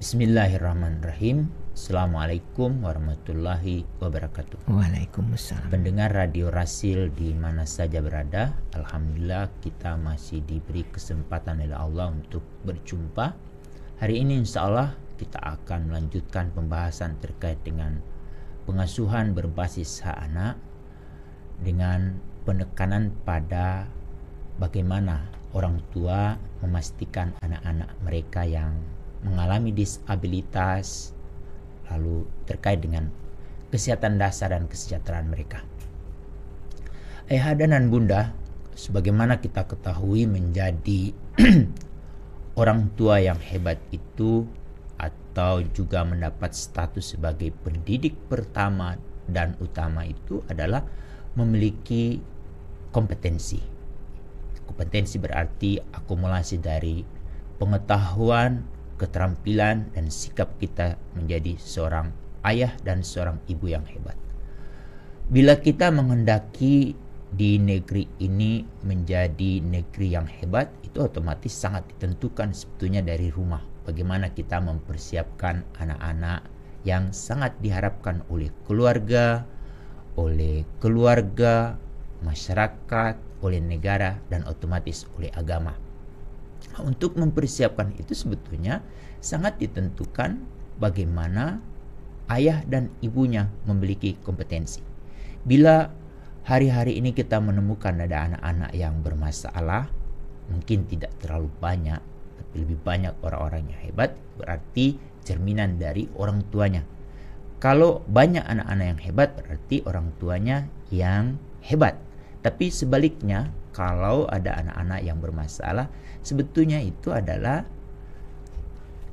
Bismillahirrahmanirrahim. Assalamualaikum warahmatullahi wabarakatuh. Waalaikumsalam. Pendengar Radio Rasil di mana saja berada, alhamdulillah kita masih diberi kesempatan oleh Allah untuk berjumpa. Hari ini insya Allah kita akan melanjutkan pembahasan terkait dengan pengasuhan berbasis hak anak dengan penekanan pada bagaimana orang tua memastikan anak-anak mereka yang mengalami disabilitas, lalu terkait dengan kesehatan dasar dan kesejahteraan mereka. Ayah dan bunda, sebagaimana kita ketahui, menjadi orang tua yang hebat itu atau juga mendapat status sebagai pendidik pertama dan utama itu adalah memiliki kompetensi. Kompetensi berarti akumulasi dari pengetahuan, keterampilan dan sikap kita menjadi seorang ayah dan seorang ibu yang hebat. Bila kita menghendaki di negeri ini menjadi negeri yang hebat, itu otomatis sangat ditentukan sebetulnya dari rumah. Bagaimana kita mempersiapkan anak-anak yang sangat diharapkan oleh keluarga, masyarakat, oleh negara, dan otomatis oleh agama. Untuk mempersiapkan itu sebetulnya sangat ditentukan bagaimana ayah dan ibunya memiliki kompetensi. Bila hari-hari ini kita menemukan ada anak-anak yang bermasalah, mungkin tidak terlalu banyak, tapi lebih banyak orang-orang yang hebat, berarti cerminan dari orang tuanya. Kalau banyak anak-anak yang hebat, berarti orang tuanya yang hebat. Tapi sebaliknya, kalau ada anak-anak yang bermasalah, sebetulnya itu adalah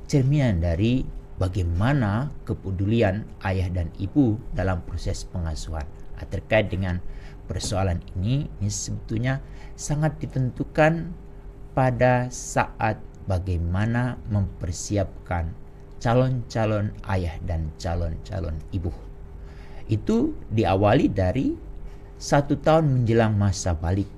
cerminan dari bagaimana kepedulian ayah dan ibu dalam proses pengasuhan. Terkait dengan persoalan ini sebetulnya sangat ditentukan pada saat bagaimana mempersiapkan calon-calon ayah dan calon-calon ibu. Itu diawali dari 1 tahun menjelang masa balik.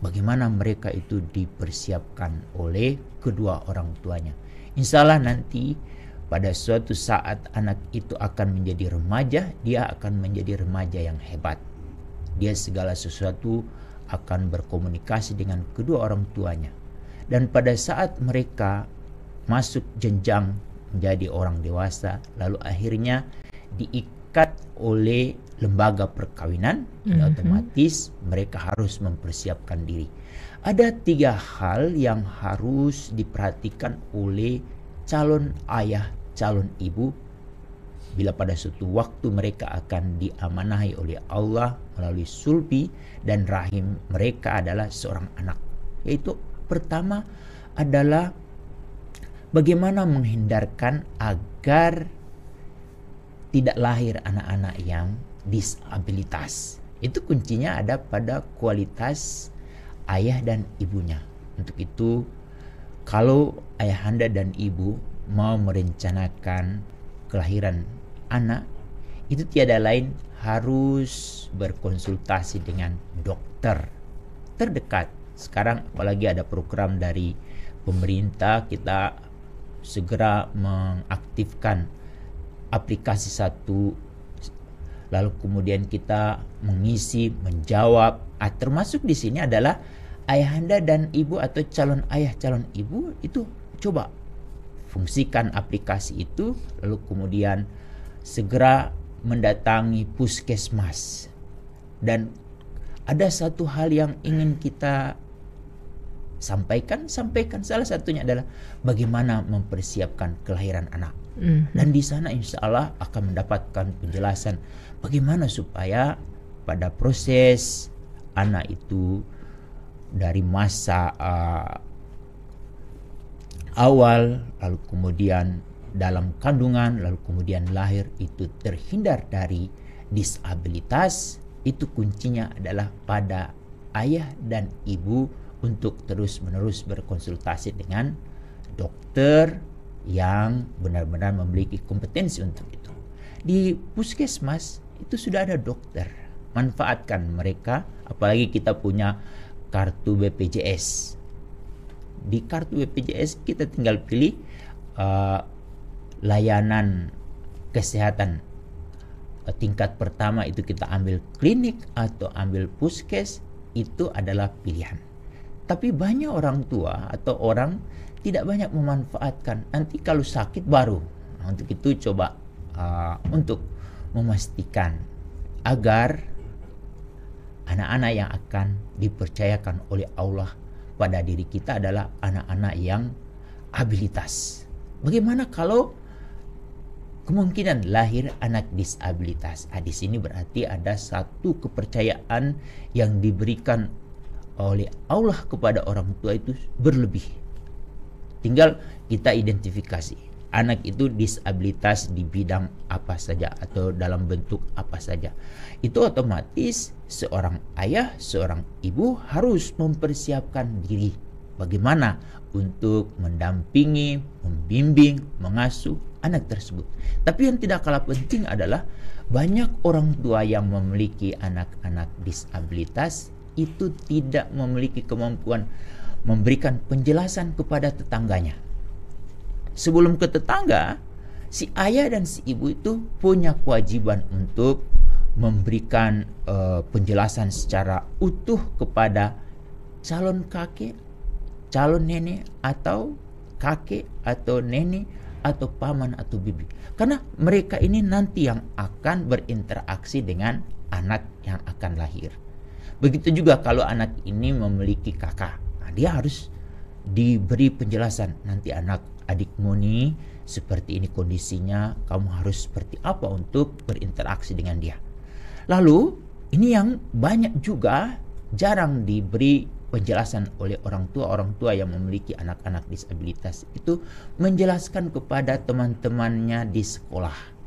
Bagaimana mereka itu dipersiapkan oleh kedua orang tuanya. Insya Allah nanti pada suatu saat anak itu akan menjadi remaja, dia akan menjadi remaja yang hebat. Dia segala sesuatu akan berkomunikasi dengan kedua orang tuanya. Dan pada saat mereka masuk jenjang menjadi orang dewasa, lalu akhirnya diikat oleh lembaga perkawinan, otomatis mereka harus mempersiapkan diri. Ada 3 hal yang harus diperhatikan oleh calon ayah, calon ibu bila pada suatu waktu mereka akan diamanahi oleh Allah melalui sulbi dan rahim mereka adalah seorang anak. Yaitu pertama adalah bagaimana menghindarkan agar tidak lahir anak-anak yang disabilitas. Itu kuncinya ada pada kualitas ayah dan ibunya. Untuk itu, kalau ayahanda dan ibu mau merencanakan kelahiran anak, itu tiada lain harus berkonsultasi dengan dokter terdekat. Sekarang apalagi ada program dari pemerintah, kita segera mengaktifkan aplikasi satu, lalu kemudian kita mengisi, menjawab. Termasuk di sini adalah ayahanda dan ibu atau calon ayah, calon ibu itu coba fungsikan aplikasi itu, lalu kemudian segera mendatangi puskesmas. Dan ada satu hal yang ingin kita sampaikan. Salah satunya adalah bagaimana mempersiapkan kelahiran anak. Dan di sana insya Allah akan mendapatkan penjelasan bagaimana supaya pada proses anak itu dari masa awal, lalu kemudian dalam kandungan, lalu kemudian lahir itu terhindar dari disabilitas. Itu kuncinya adalah pada ayah dan ibu untuk terus-menerus berkonsultasi dengan dokter yang benar-benar memiliki kompetensi untuk itu. Di puskesmas itu sudah ada dokter. Manfaatkan mereka, apalagi kita punya kartu BPJS. di kartu BPJS kita tinggal pilih layanan kesehatan tingkat pertama, itu kita ambil klinik atau ambil puskes, itu adalah pilihan. Tapi banyak orang tua atau orang tidak banyak memanfaatkan. Nanti kalau sakit baru. Nah, untuk itu coba untuk memastikan agar anak-anak yang akan dipercayakan oleh Allah pada diri kita adalah anak-anak yang abilitas. Bagaimana kalau kemungkinan lahir anak disabilitas? Di sini berarti ada satu kepercayaan yang diberikan oleh Allah kepada orang tua itu berlebih. Tinggal kita identifikasi anak itu disabilitas di bidang apa saja atau dalam bentuk apa saja. Itu otomatis seorang ayah, seorang ibu harus mempersiapkan diri bagaimana untuk mendampingi, membimbing, mengasuh anak tersebut. Tapi yang tidak kalah penting adalah banyak orang tua yang memiliki anak-anak disabilitas itu tidak memiliki kemampuan memberikan penjelasan kepada tetangganya. Sebelum ke tetangga, si ayah dan si ibu itu punya kewajiban untuk memberikan penjelasan secara utuh kepada calon kakek, calon nenek, atau kakek atau nenek atau paman atau bibi. Karena mereka ini nanti yang akan berinteraksi dengan anak yang akan lahir. Begitu juga kalau anak ini memiliki kakak. Nah, dia harus diberi penjelasan, nanti anak adikmu nih seperti ini kondisinya, kamu harus seperti apa untuk berinteraksi dengan dia. Lalu ini yang banyak juga jarang diberi penjelasan oleh orang tua yang memiliki anak-anak disabilitas, itu menjelaskan kepada teman-temannya di sekolah.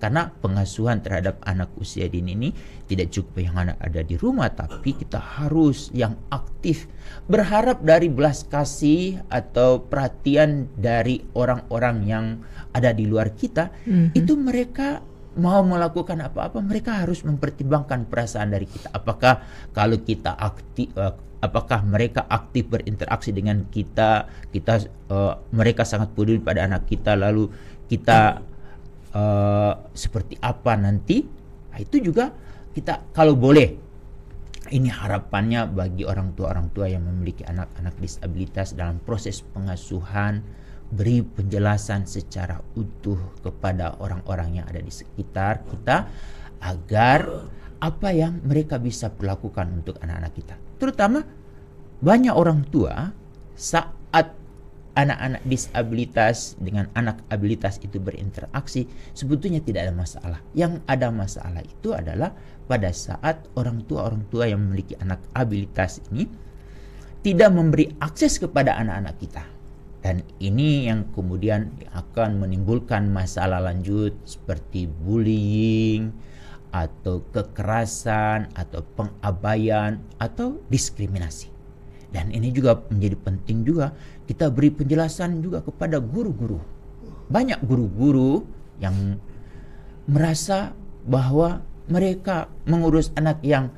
Karena pengasuhan terhadap anak usia dini ini tidak cukup yang anak ada di rumah, tapi kita harus yang aktif, berharap dari belas kasih atau perhatian dari orang-orang yang ada di luar kita. Itu mereka mau melakukan apa-apa, mereka harus mempertimbangkan perasaan dari kita. Apakah kalau kita aktif, apakah mereka aktif berinteraksi dengan kita, mereka sangat peduli pada anak kita, lalu kita seperti apa nanti. Nah, itu juga kita kalau boleh, ini harapannya bagi orang tua yang memiliki anak-anak disabilitas dalam proses pengasuhan, beri penjelasan secara utuh kepada orang-orang yang ada di sekitar kita agar apa yang mereka bisa lakukan untuk anak-anak kita. Terutama banyak orang tua saat anak-anak disabilitas dengan anak abilitas itu berinteraksi, sebetulnya tidak ada masalah. Yang ada masalah itu adalah pada saat orang tua yang memiliki anak abilitas ini tidak memberi akses kepada anak-anak kita. Dan ini yang kemudian akan menimbulkan masalah lanjut seperti bullying atau kekerasan atau pengabaian atau diskriminasi. Dan ini juga menjadi penting juga kita beri penjelasan juga kepada guru-guru. Banyak guru-guru yang merasa bahwa mereka mengurus anak yang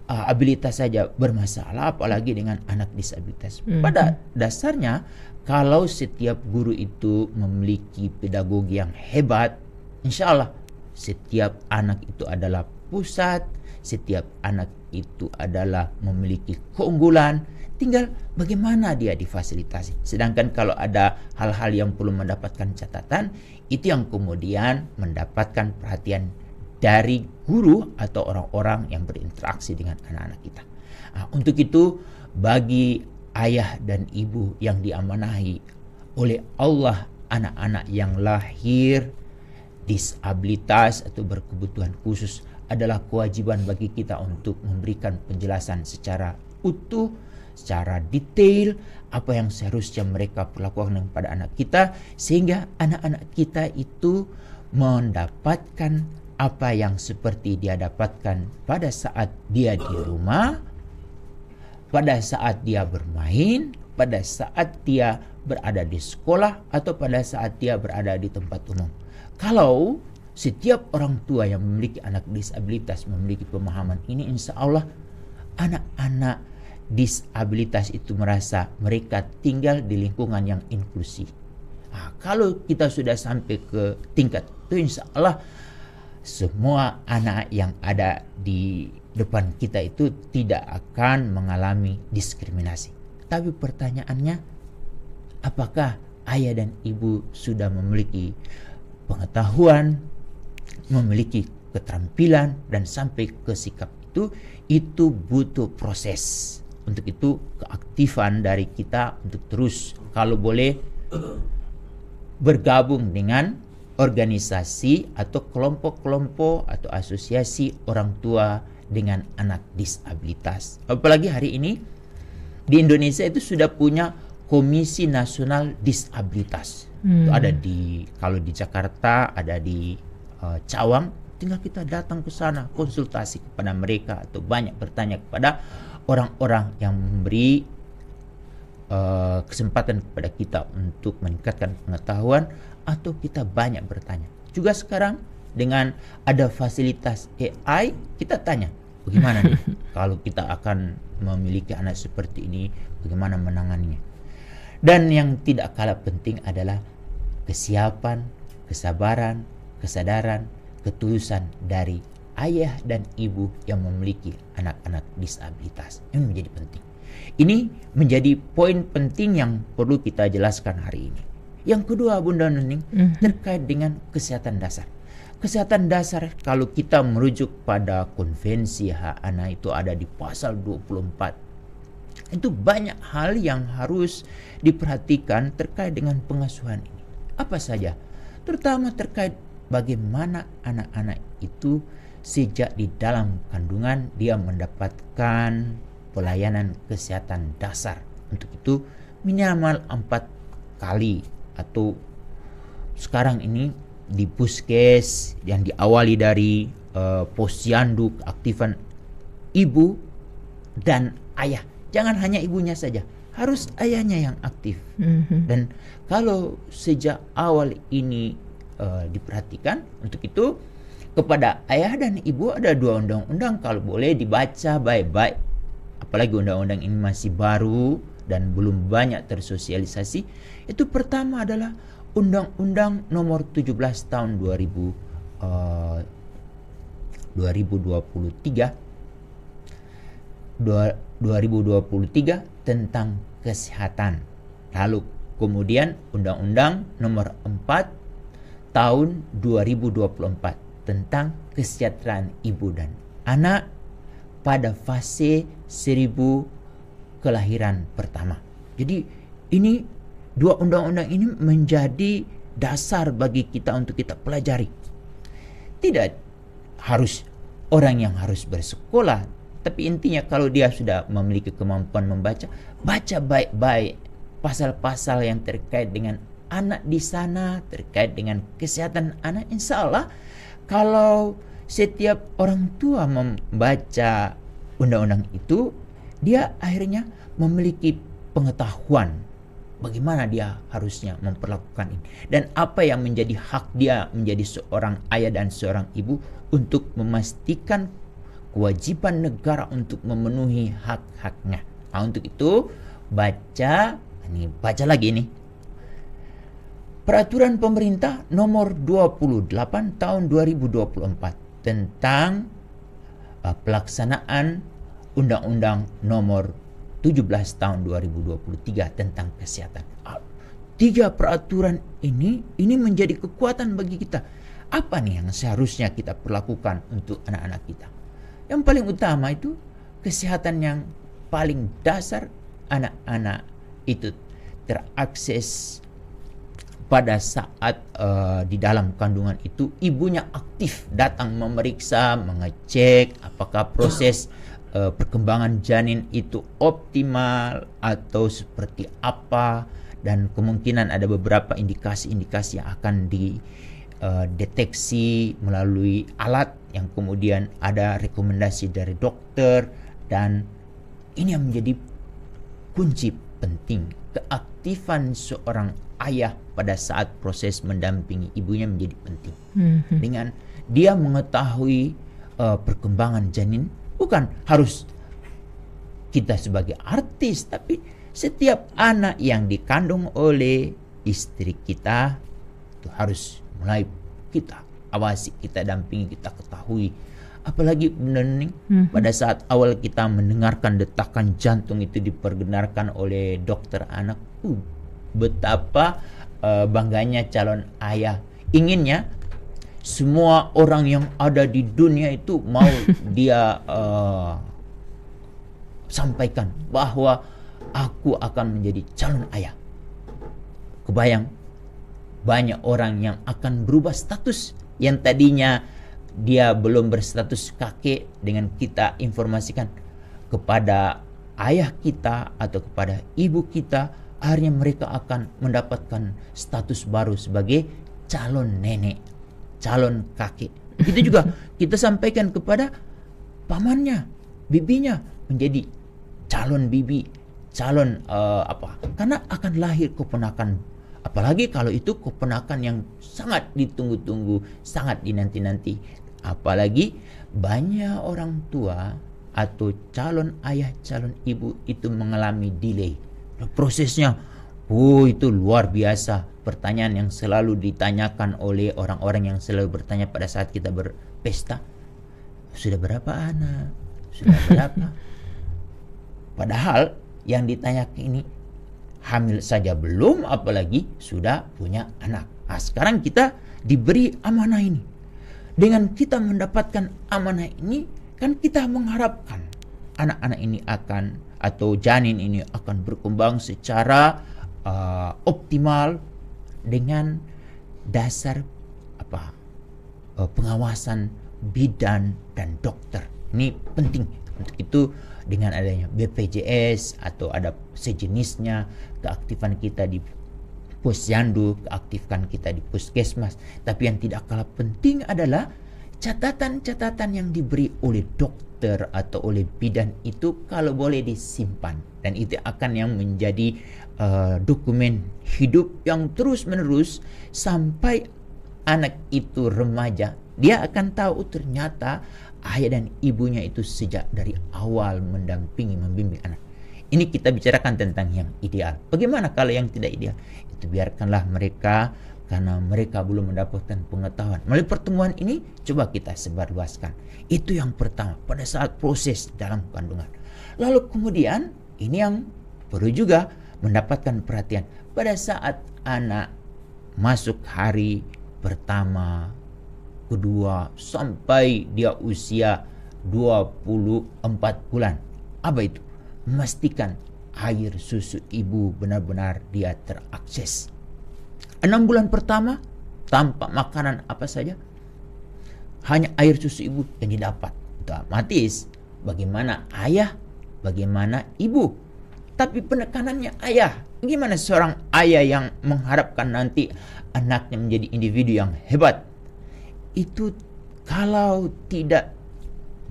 abilitas saja bermasalah, apalagi dengan anak disabilitas. Pada dasarnya, kalau setiap guru itu memiliki pedagogi yang hebat, insya Allah setiap anak itu adalah pusat, setiap anak itu adalah memiliki keunggulan. Tinggal bagaimana dia difasilitasi. Sedangkan kalau ada hal-hal yang perlu mendapatkan catatan, itu yang kemudian mendapatkan perhatian dari guru atau orang-orang yang berinteraksi dengan anak-anak kita. Nah, untuk itu bagi ayah dan ibu yang diamanahi oleh Allah anak-anak yang lahir disabilitas atau berkebutuhan khusus, adalah kewajiban bagi kita untuk memberikan penjelasan secara utuh, secara detail apa yang seharusnya mereka perlakukan kepada anak kita, sehingga anak-anak kita itu mendapatkan apa yang seperti dia dapatkan pada saat dia di rumah, pada saat dia bermain, pada saat dia berada di sekolah, atau pada saat dia berada di tempat umum. Kalau setiap orang tua yang memiliki anak disabilitas memiliki pemahaman ini, insya Allah anak-anak disabilitas itu merasa mereka tinggal di lingkungan yang inklusif. Kalau kita sudah sampai ke tingkat itu, insya Allah semua anak yang ada di depan kita itu tidak akan mengalami diskriminasi. Tapi pertanyaannya, apakah ayah dan ibu sudah memiliki pengetahuan, memiliki keterampilan, dan sampai ke sikap itu butuh proses. Untuk itu keaktifan dari kita untuk terus, kalau boleh, bergabung dengan organisasi atau kelompok-kelompok atau asosiasi orang tua dengan anak disabilitas. Apalagi hari ini di Indonesia itu sudah punya Komisi Nasional Disabilitas. Itu ada kalau di Jakarta, ada di Cawang. Tinggal kita datang ke sana, konsultasi kepada mereka atau banyak bertanya kepada orang-orang yang memberi kesempatan kepada kita untuk meningkatkan pengetahuan, atau kita banyak bertanya. Juga sekarang dengan ada fasilitas AI, kita tanya, bagaimana nih kalau kita akan memiliki anak seperti ini, bagaimana menanganinya. Dan yang tidak kalah penting adalah kesiapan, kesabaran, kesadaran, ketulusan dari ayah dan ibu yang memiliki anak-anak disabilitas. Ini menjadi penting. Ini menjadi poin penting yang perlu kita jelaskan hari ini. Yang kedua, Bunda Nuning, terkait dengan kesehatan dasar. Kesehatan dasar, kalau kita merujuk pada Konvensi Hak Anak, itu ada di pasal 24. Itu banyak hal yang harus diperhatikan terkait dengan pengasuhan ini. Apa saja? Terutama terkait bagaimana anak-anak itu sejak di dalam kandungan dia mendapatkan pelayanan kesehatan dasar. Untuk itu minimal 4 kali, atau sekarang ini di puskes yang diawali dari posyandu, keaktifan ibu dan ayah. Jangan hanya ibunya saja, harus ayahnya yang aktif. Dan kalau sejak awal ini diperhatikan, untuk itu kepada ayah dan ibu ada 2 undang-undang, kalau boleh dibaca baik-baik. Apalagi undang-undang ini masih baru dan belum banyak tersosialisasi. Itu pertama adalah Undang-Undang Nomor 17 Tahun 2023 tentang kesehatan. Lalu kemudian Undang-Undang Nomor 4 Tahun 2024 tentang kesejahteraan ibu dan anak pada fase 1000 kelahiran pertama. Jadi ini 2 undang-undang ini menjadi dasar bagi kita untuk kita pelajari. Tidak harus orang yang harus bersekolah, tapi intinya kalau dia sudah memiliki kemampuan membaca, baca baik-baik pasal-pasal yang terkait dengan anak di sana, terkait dengan kesehatan anak. Insya Allah kalau setiap orang tua membaca undang-undang itu, dia akhirnya memiliki pengetahuan bagaimana dia harusnya memperlakukan ini, dan apa yang menjadi hak dia menjadi seorang ayah dan seorang ibu untuk memastikan kewajiban negara untuk memenuhi hak-haknya. Untuk itu baca lagi nih Peraturan Pemerintah Nomor 28 Tahun 2024 tentang pelaksanaan Undang-Undang Nomor 17 Tahun 2023 tentang kesehatan. 3 peraturan ini menjadi kekuatan bagi kita. Apa nih yang seharusnya kita perlakukan untuk anak-anak kita? Yang paling utama itu kesehatan yang paling dasar. Anak-anak itu terakses pada saat di dalam kandungan itu ibunya aktif datang memeriksa, mengecek apakah proses perkembangan janin itu optimal atau seperti apa, dan kemungkinan ada beberapa indikasi-indikasi yang akan dideteksi melalui alat yang kemudian ada rekomendasi dari dokter. Dan ini yang menjadi kunci penting, keaktifan seorang ayah pada saat proses mendampingi ibunya menjadi penting. Dengan dia mengetahui perkembangan janin, bukan harus kita sebagai artis, tapi setiap anak yang dikandung oleh istri kita itu harus mulai kita awasi, kita dampingi, kita ketahui. Apalagi benar nih, pada saat awal kita mendengarkan detakan jantung itu diperdengarkan oleh dokter anak, betapa bangganya calon ayah. Inginnya semua orang yang ada di dunia itu mau dia sampaikan bahwa aku akan menjadi calon ayah. Kebayang banyak orang yang akan berubah status, yang tadinya dia belum berstatus kakek, dengan kita informasikan kepada ayah kita atau kepada ibu kita, akhirnya mereka akan mendapatkan status baru sebagai calon nenek, calon kakek. Begitu juga kita sampaikan kepada pamannya, bibinya, menjadi calon bibi, calon karena akan lahir keponakan. Apalagi kalau itu keponakan yang sangat ditunggu-tunggu, sangat dinanti-nanti. Apalagi banyak orang tua atau calon ayah, calon ibu itu mengalami delay. Prosesnya, itu luar biasa. Pertanyaan yang selalu ditanyakan oleh orang-orang yang selalu bertanya pada saat kita berpesta, sudah berapa anak? Sudah berapa? Padahal yang ditanyakan ini hamil saja belum, apalagi sudah punya anak. Nah, sekarang kita diberi amanah ini. Dengan kita mendapatkan amanah ini, kan kita mengharapkan anak-anak ini akan, atau janin ini akan berkembang secara optimal dengan dasar pengawasan bidan dan dokter. Ini penting. Untuk itu dengan adanya BPJS atau ada sejenisnya, keaktifan kita di posyandu, keaktifkan kita di puskesmas. Tapi yang tidak kalah penting adalah catatan-catatan yang diberi oleh dokter atau oleh bidan itu kalau boleh disimpan, dan itu akan yang menjadi dokumen hidup yang terus-menerus sampai anak itu remaja. Dia akan tahu ternyata ayah dan ibunya itu sejak dari awal mendampingi, membimbing anak. Ini kita bicarakan tentang yang ideal. Bagaimana kalau yang tidak ideal? Itu biarkanlah mereka, karena mereka belum mendapatkan pengetahuan. Melalui pertemuan ini coba kita sebarluaskan. Itu yang pertama pada saat proses dalam kandungan. Lalu kemudian ini yang perlu juga mendapatkan perhatian pada saat anak masuk hari pertama, kedua, sampai dia usia 24 bulan. Apa itu? Memastikan air susu ibu benar-benar dia terakses. 6 bulan pertama tanpa makanan apa saja, hanya air susu ibu yang didapat. Otomatis bagaimana ayah, bagaimana ibu. Tapi penekanannya ayah. Gimana seorang ayah yang mengharapkan nanti anaknya menjadi individu yang hebat, itu kalau tidak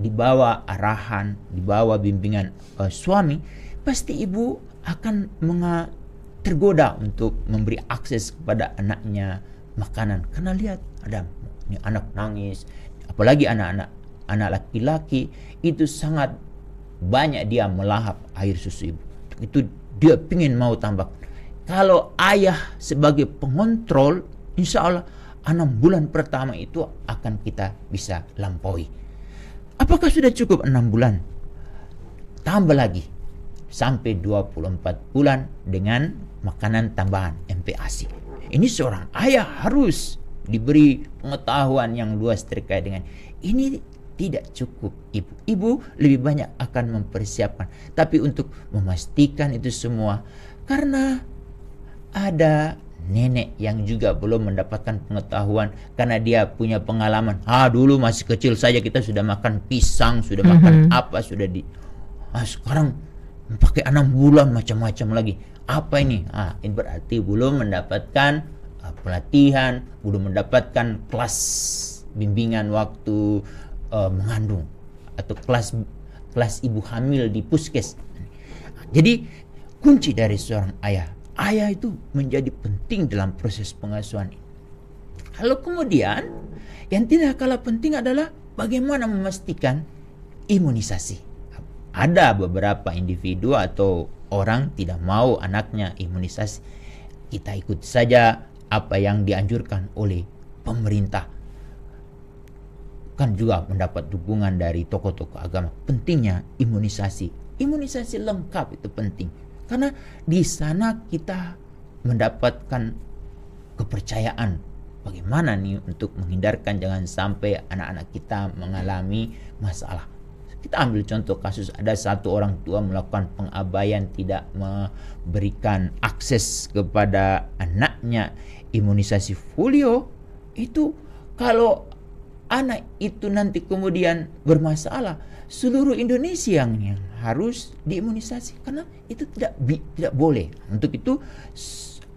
dibawa arahan, dibawa bimbingan suami, pasti ibu akan tergoda untuk memberi akses kepada anaknya makanan. Karena lihat, ada ini anak nangis, apalagi anak laki-laki itu sangat banyak dia melahap air susu ibu. Itu dia pingin mau tambah. Kalau ayah sebagai pengontrol, insya Allah 6 bulan pertama itu akan kita bisa lampaui. Apakah sudah cukup 6 bulan? Tambah lagi sampai 24 bulan dengan makanan tambahan MPASI. Ini seorang ayah harus diberi pengetahuan yang luas terkait dengan ini. Tidak cukup ibu. Ibu lebih banyak akan mempersiapkan. Tapi untuk memastikan itu semua, karena ada nenek yang juga belum mendapatkan pengetahuan karena dia punya pengalaman. Dulu masih kecil saja kita sudah makan pisang, sudah makan apa, sudah sekarang pakai 6 bulan macam-macam lagi. Apa ini? Ini berarti belum mendapatkan pelatihan, belum mendapatkan kelas bimbingan waktu mengandung atau kelas ibu hamil di puskes. Jadi kunci dari seorang ayah itu menjadi penting dalam proses pengasuhan ini. Lalu kemudian yang tidak kalah penting adalah bagaimana memastikan imunisasi. ada beberapa individu atau orang tidak mau anaknya imunisasi. Kita ikut saja apa yang dianjurkan oleh pemerintah. Kan juga mendapat dukungan dari tokoh-tokoh agama. Pentingnya imunisasi. Imunisasi lengkap itu penting. Karena di sana kita mendapatkan kepercayaan bagaimana nih untuk menghindarkan jangan sampai anak-anak kita mengalami masalah. Kita ambil contoh kasus ada satu orang tua melakukan pengabaian tidak memberikan akses kepada anaknya imunisasi polio. Itu kalau anak itu nanti kemudian bermasalah, seluruh Indonesia yang harus diimunisasi karena itu tidak boleh. Untuk itu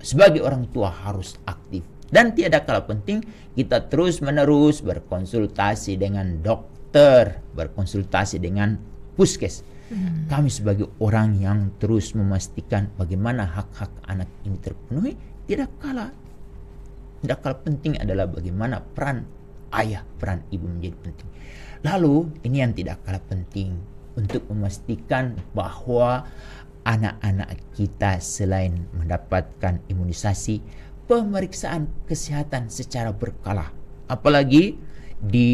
sebagai orang tua harus aktif dan tiada kalah penting kita terus menerus berkonsultasi dengan dokter, berkonsultasi dengan puskes. Kami sebagai orang yang terus memastikan bagaimana hak-hak anak ini terpenuhi, tidak kalah penting adalah bagaimana peran ayah, peran ibu menjadi penting. Lalu ini yang tidak kalah penting untuk memastikan bahwa anak-anak kita selain mendapatkan imunisasi, pemeriksaan kesehatan secara berkala. Apalagi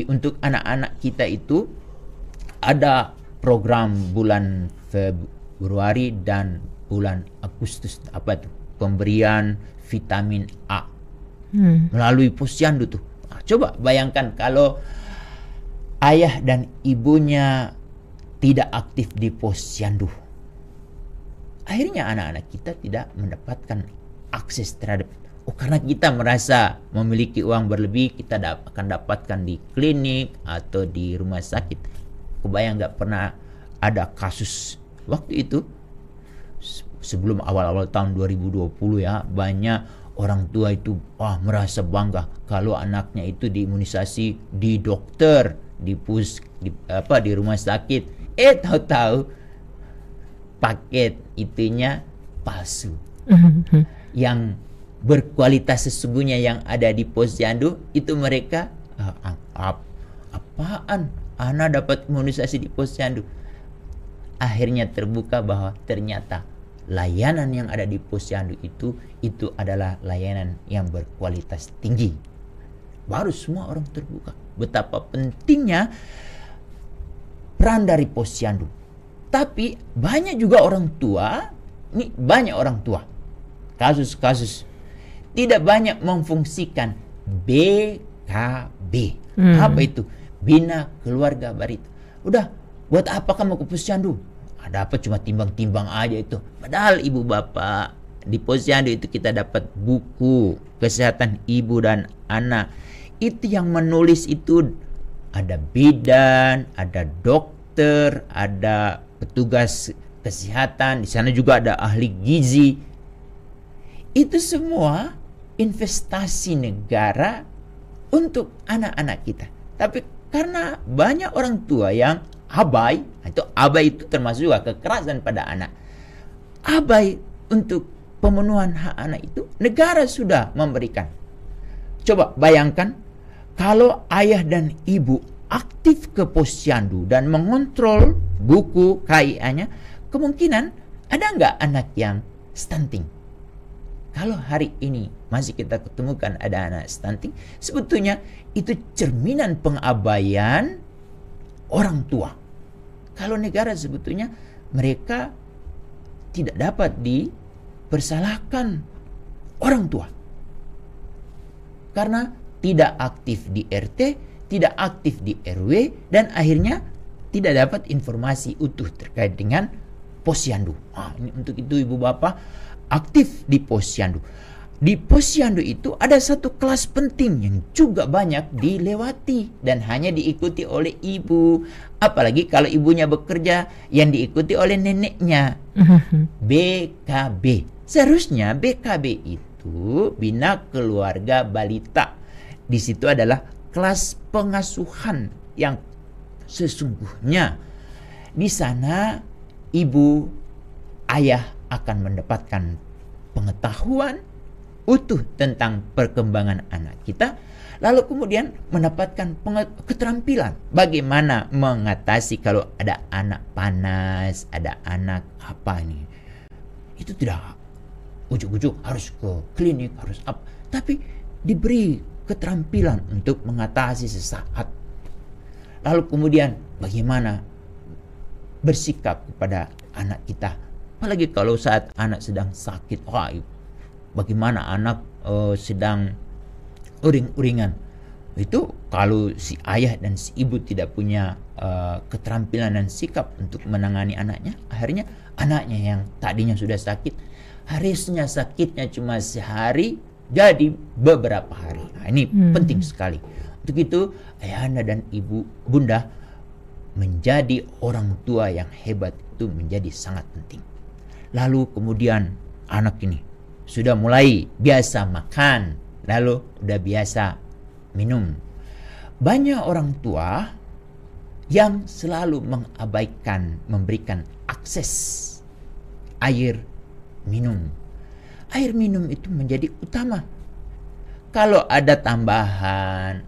untuk anak-anak kita itu ada program bulan Februari dan bulan Agustus, pemberian vitamin A melalui posyandu tuh. Coba bayangkan kalau ayah dan ibunya tidak aktif di posyandu. Akhirnya anak-anak kita tidak mendapatkan akses terhadap karena kita merasa memiliki uang berlebih, kita akan dapatkan di klinik atau di rumah sakit. Kebayang gak pernah ada kasus waktu itu sebelum awal-awal tahun 2020 ya, banyak orang tua itu merasa bangga kalau anaknya itu diimunisasi di dokter, di rumah sakit. Tahu-tahu paket itunya palsu. Yang berkualitas sesungguhnya yang ada di posyandu itu mereka apaan? Anak dapat imunisasi di posyandu. Akhirnya terbuka bahwa ternyata layanan yang ada di posyandu itu adalah layanan yang berkualitas tinggi. Baru semua orang terbuka betapa pentingnya peran dari posyandu. Tapi banyak juga orang tua, kasus-kasus tidak banyak memfungsikan BKB. Apa itu? Bina Keluarga Barita. Udah, buat apa kamu ke posyandu? Ada apa cuma timbang-timbang aja itu. Padahal ibu bapak di posyandu itu kita dapat buku kesehatan ibu dan anak. Itu yang menulis itu ada bidan, ada dokter, ada petugas kesehatan. Di sana juga ada ahli gizi. Itu semua investasi negara untuk anak-anak kita. Tapi karena banyak orang tua yang abai itu termasuk juga kekerasan pada anak. Abai untuk pemenuhan hak anak itu negara sudah memberikan. Coba bayangkan kalau ayah dan ibu aktif ke posyandu dan mengontrol buku KIA-nya, kemungkinan ada nggak anak yang stunting? Kalau hari ini masih kita ketemukan ada anak stunting, sebetulnya itu cerminan pengabaian orang tua. Kalau negara sebetulnya mereka tidak dapat dipersalahkan orang tua. Karena tidak aktif di RT, tidak aktif di RW, dan akhirnya tidak dapat informasi utuh terkait dengan posyandu. Ini untuk itu ibu bapak aktif di posyandu. Di posyandu itu ada satu kelas penting yang juga banyak dilewati dan hanya diikuti oleh ibu. Apalagi kalau ibunya bekerja, yang diikuti oleh neneknya. BKB. Seharusnya BKB itu Bina Keluarga Balita. Di situ adalah kelas pengasuhan yang sesungguhnya. Di sana ibu, ayah akan mendapatkan pengetahuan, utuh tentang perkembangan anak kita, lalu kemudian mendapatkan keterampilan bagaimana mengatasi kalau ada anak panas, ada anak apa nih. Itu tidak ujuk-ujuk harus ke klinik, harus apa, tapi diberi keterampilan untuk mengatasi sesaat. Lalu kemudian bagaimana bersikap kepada anak kita, apalagi kalau saat anak sedang sakit. Bagaimana anak sedang uring-uringan. Itu kalau si ayah dan si ibu tidak punya keterampilan dan sikap untuk menangani anaknya, akhirnya anaknya yang tadinya sudah sakit, harusnya sakitnya cuma sehari jadi beberapa hari. Nah, ini penting sekali. Untuk itu ayahanda dan ibu bunda menjadi orang tua yang hebat itu menjadi sangat penting. Lalu kemudian anak ini sudah mulai biasa makan, lalu udah biasa minum. Banyak orang tua yang selalu mengabaikan memberikan akses air minum. Air minum itu menjadi utama. Kalau ada tambahan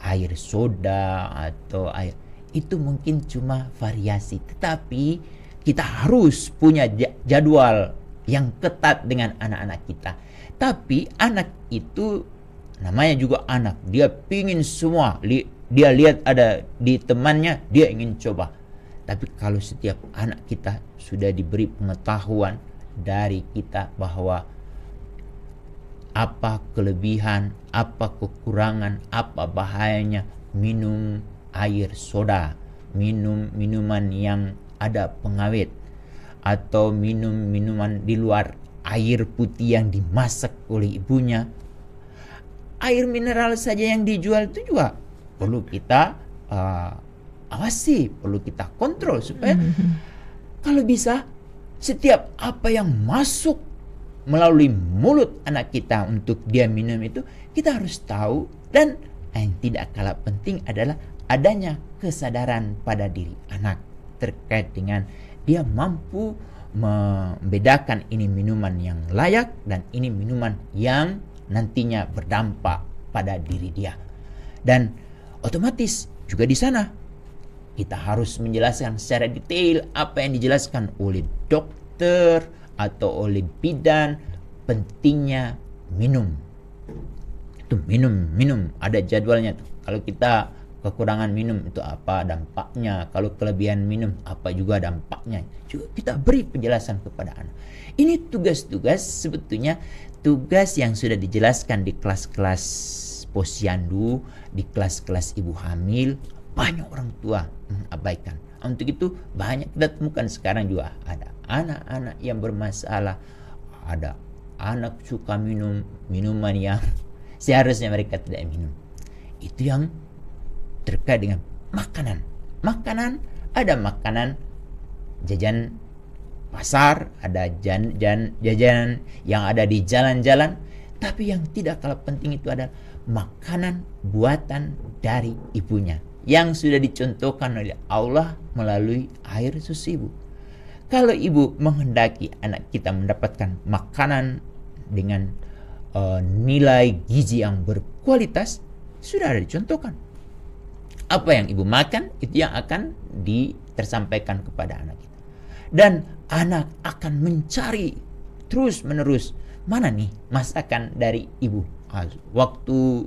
air soda atau air, itu mungkin cuma variasi, tetapi kita harus punya jadwal yang ketat dengan anak-anak kita. Tapi anak itu namanya juga anak, dia pingin semua, dia lihat ada di temannya, dia ingin coba. Tapi kalau setiap anak kita sudah diberi pengetahuan dari kita bahwa apa kelebihan, apa kekurangan, apa bahayanya minum air soda, minum minuman yang ada pengawet, atau minum minuman di luar air putih yang dimasak oleh ibunya. Air mineral saja yang dijual itu juga perlu kita awasi, perlu kita kontrol supaya kalau bisa setiap apa yang masuk melalui mulut anak kita untuk dia minum itu kita harus tahu. Dan yang tidak kalah penting adalah adanya kesadaran pada diri anak terkait dengan dia mampu membedakan ini minuman yang layak dan ini minuman yang nantinya berdampak pada diri dia. Dan otomatis juga di sana kita harus menjelaskan secara detail apa yang dijelaskan oleh dokter atau oleh bidan, pentingnya minum. Itu minum ada jadwalnya tuh. Kalau kita kekurangan minum itu apa dampaknya, kalau kelebihan minum apa juga dampaknya. Juga kita beri penjelasan kepada anak. Ini tugas-tugas, sebetulnya tugas yang sudah dijelaskan di kelas-kelas posyandu, di kelas-kelas ibu hamil. Banyak orang tua mengabaikan. Untuk itu banyak kita temukan sekarang juga ada anak-anak yang bermasalah, ada anak suka minum minuman yang seharusnya mereka tidak minum. Itu yang terkait dengan makanan. Ada makanan jajan pasar, ada jajanan yang ada di jalan-jalan, tapi yang tidak kalah penting itu adalah makanan buatan dari ibunya yang sudah dicontohkan oleh Allah melalui air susu ibu. Kalau ibu menghendaki anak kita mendapatkan makanan dengan nilai gizi yang berkualitas, sudah ada dicontohkan. Apa yang ibu makan itu yang akan tersampaikan kepada anak kita. Dan anak akan mencari terus-menerus mana nih masakan dari ibu. Waktu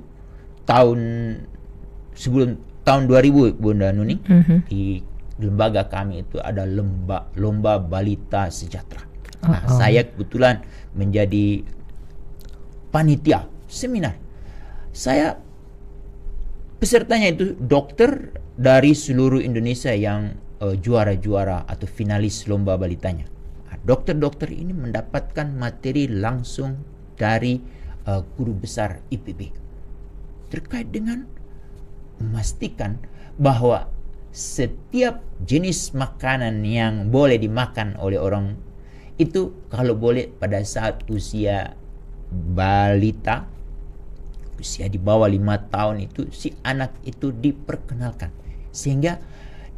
sebelum tahun 2000 Bunda Nuni, di lembaga kami itu ada lomba balita sejahtera. Nah, saya kebetulan menjadi panitia seminar. Saya pesertanya itu dokter dari seluruh Indonesia yang juara-juara atau finalis lomba balitanya. Nah, dokter-dokter ini mendapatkan materi langsung dari guru besar IPB terkait dengan memastikan bahwa setiap jenis makanan yang boleh dimakan oleh orang itu kalau boleh pada saat usia balita, usia di bawah 5 tahun itu si anak itu diperkenalkan sehingga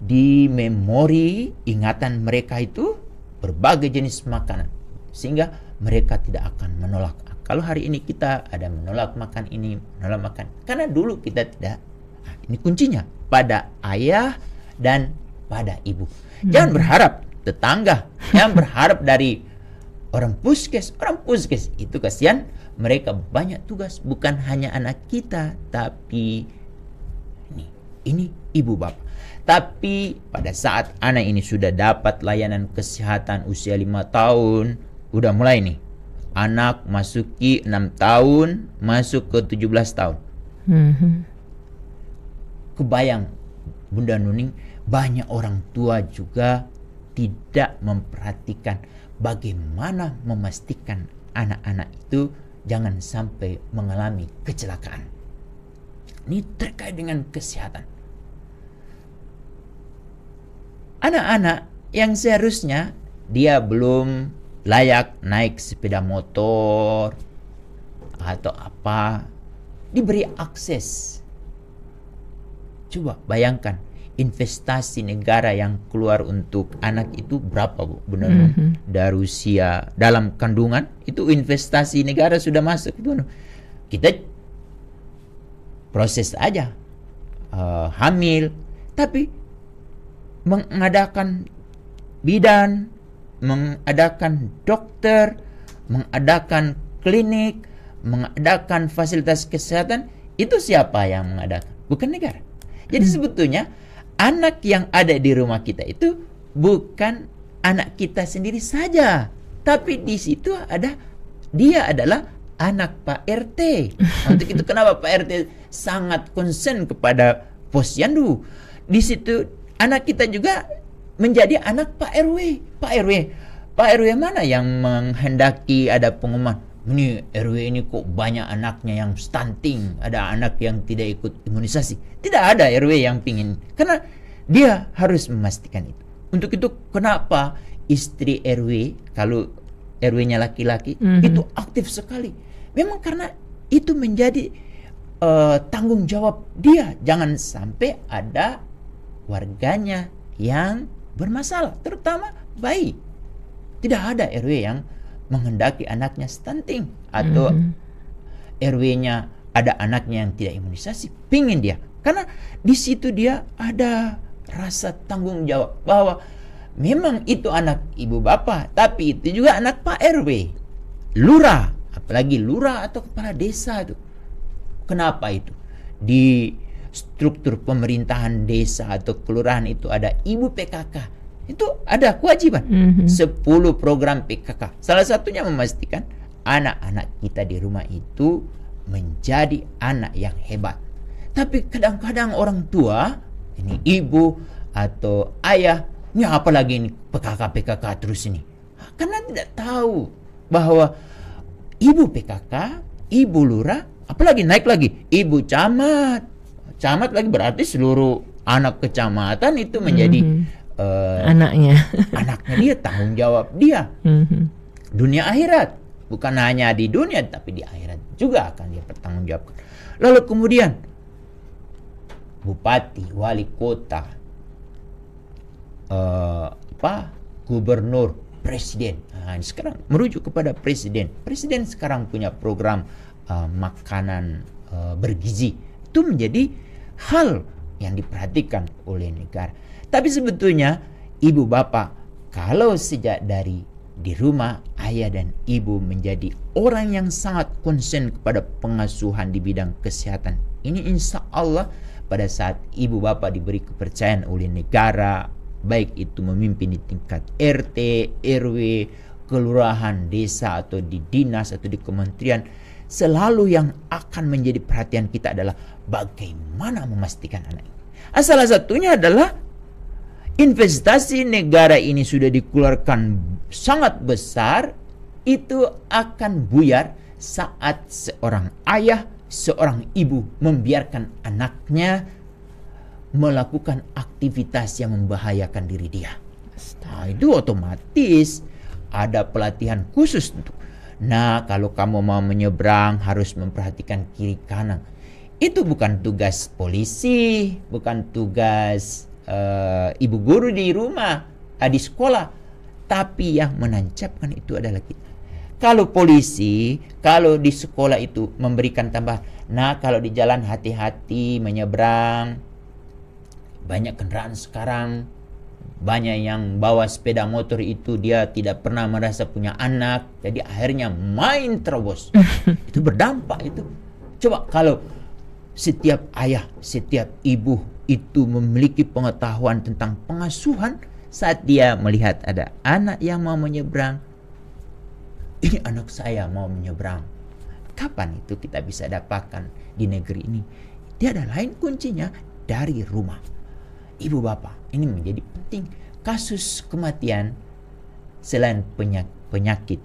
di memori ingatan mereka itu berbagai jenis makanan sehingga mereka tidak akan menolak Kalau hari ini kita ada menolak makan ini, menolak makan, karena dulu kita tidak. Nah, ini kuncinya pada ayah dan pada ibu. Jangan berharap tetangga, jangan berharap dari orang puskes itu kasihan, mereka banyak tugas, bukan hanya anak kita, tapi ini ibu bapak. Tapi pada saat anak ini sudah dapat layanan kesehatan usia 5 tahun, udah mulai nih. Anak masuki 6 tahun, masuk ke 17 tahun. Kebayang Bunda Nuning, banyak orang tua juga tidak memperhatikan bagaimana memastikan anak-anak itu jangan sampai mengalami kecelakaan. Ini terkait dengan kesehatan. Anak-anak yang seharusnya dia belum layak naik sepeda motor atau apa, diberi akses. Coba bayangkan, investasi negara yang keluar untuk anak itu berapa, Bu? Benar, dari usia dalam kandungan itu investasi negara sudah masuk. Kita proses aja hamil, tapi mengadakan bidan, mengadakan dokter, mengadakan klinik, mengadakan fasilitas kesehatan, itu siapa yang mengadakan? Bukan negara. Jadi sebetulnya anak yang ada di rumah kita itu bukan anak kita sendiri saja, tapi di situ dia adalah anak Pak RT. Untuk itu kenapa Pak RT sangat concern kepada posyandu. Di situ anak kita juga menjadi anak Pak RW. Pak RW mana yang menghendaki ada pengumuman, ini RW ini kok banyak anaknya yang stunting, ada anak yang tidak ikut imunisasi. Tidak ada RW yang pingin, karena dia harus memastikan itu. Untuk itu kenapa istri RW, kalau RW-nya laki-laki, itu aktif sekali. Memang karena itu menjadi tanggung jawab dia. Jangan sampai ada warganya yang bermasalah, terutama bayi. Tidak ada RW yang menghendaki anaknya stunting atau RW-nya ada anaknya yang tidak imunisasi, pingin dia. Karena di situ dia ada rasa tanggung jawab bahwa memang itu anak ibu bapak, tapi itu juga anak Pak RW, lurah, apalagi lurah atau kepala desa itu. Kenapa itu? Di struktur pemerintahan desa atau kelurahan itu ada ibu PKK. Itu ada kewajiban 10 program PKK. Salah satunya memastikan anak-anak kita di rumah itu menjadi anak yang hebat. Tapi kadang-kadang orang tua, ini ibu atau ayah, ini apalagi ini PKK terus ini. Karena tidak tahu bahwa ibu PKK, ibu lurah, apalagi naik lagi ibu camat. Camat lagi berarti seluruh anak kecamatan itu menjadi anaknya dia, tanggung jawab dia. Dunia akhirat, bukan hanya di dunia tapi di akhirat juga akan dia pertanggungjawabkan. Lalu kemudian bupati, wali kota, gubernur, presiden. Nah, sekarang merujuk kepada presiden. Presiden sekarang punya program makanan bergizi. Itu menjadi hal yang diperhatikan oleh negara. Tapi sebetulnya ibu bapak, kalau sejak dari di rumah ayah dan ibu menjadi orang yang sangat konsen kepada pengasuhan di bidang kesehatan, ini insya Allah pada saat ibu bapak diberi kepercayaan oleh negara, baik itu memimpin di tingkat RT, RW, kelurahan, desa, atau di dinas atau di kementerian, selalu yang akan menjadi perhatian kita adalah bagaimana memastikan anak ini. Salah satunya adalah investasi negara ini sudah dikeluarkan sangat besar, itu akan buyar saat seorang ayah, seorang ibu membiarkan anaknya melakukan aktivitas yang membahayakan diri dia. Nah, itu otomatis ada pelatihan khusus untuk. Nah, kalau kamu mau menyeberang harus memperhatikan kiri kanan. Itu bukan tugas polisi, bukan tugas ibu guru di rumah, di sekolah, tapi yang menancapkan itu adalah kita. Kalau polisi, kalau di sekolah itu memberikan tambahan, nah kalau di jalan hati-hati menyeberang, banyak kendaraan sekarang, banyak yang bawa sepeda motor itu dia tidak pernah merasa punya anak, jadi akhirnya main terobos. Itu berdampak itu. Coba kalau setiap ayah, setiap ibu itu memiliki pengetahuan tentang pengasuhan, saat dia melihat ada anak yang mau menyeberang, ini anak saya mau menyeberang, kapan itu kita bisa dapatkan di negeri ini? Tiada lain kuncinya dari rumah. Ibu bapak, ini menjadi penting. Kasus kematian selain penyakit,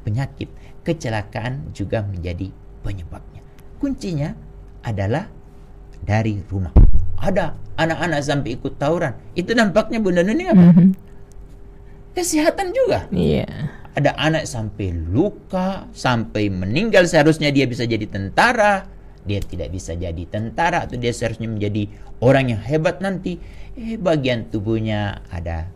kecelakaan juga menjadi penyebabnya. Kuncinya adalah dari rumah. Ada anak-anak sampai ikut tawuran. Itu dampaknya Bunda Nuni apa? Kesehatan juga. Ada anak sampai luka, sampai meninggal, seharusnya dia bisa jadi tentara, dia tidak bisa jadi tentara, atau dia seharusnya menjadi orang yang hebat nanti. Bagian tubuhnya ada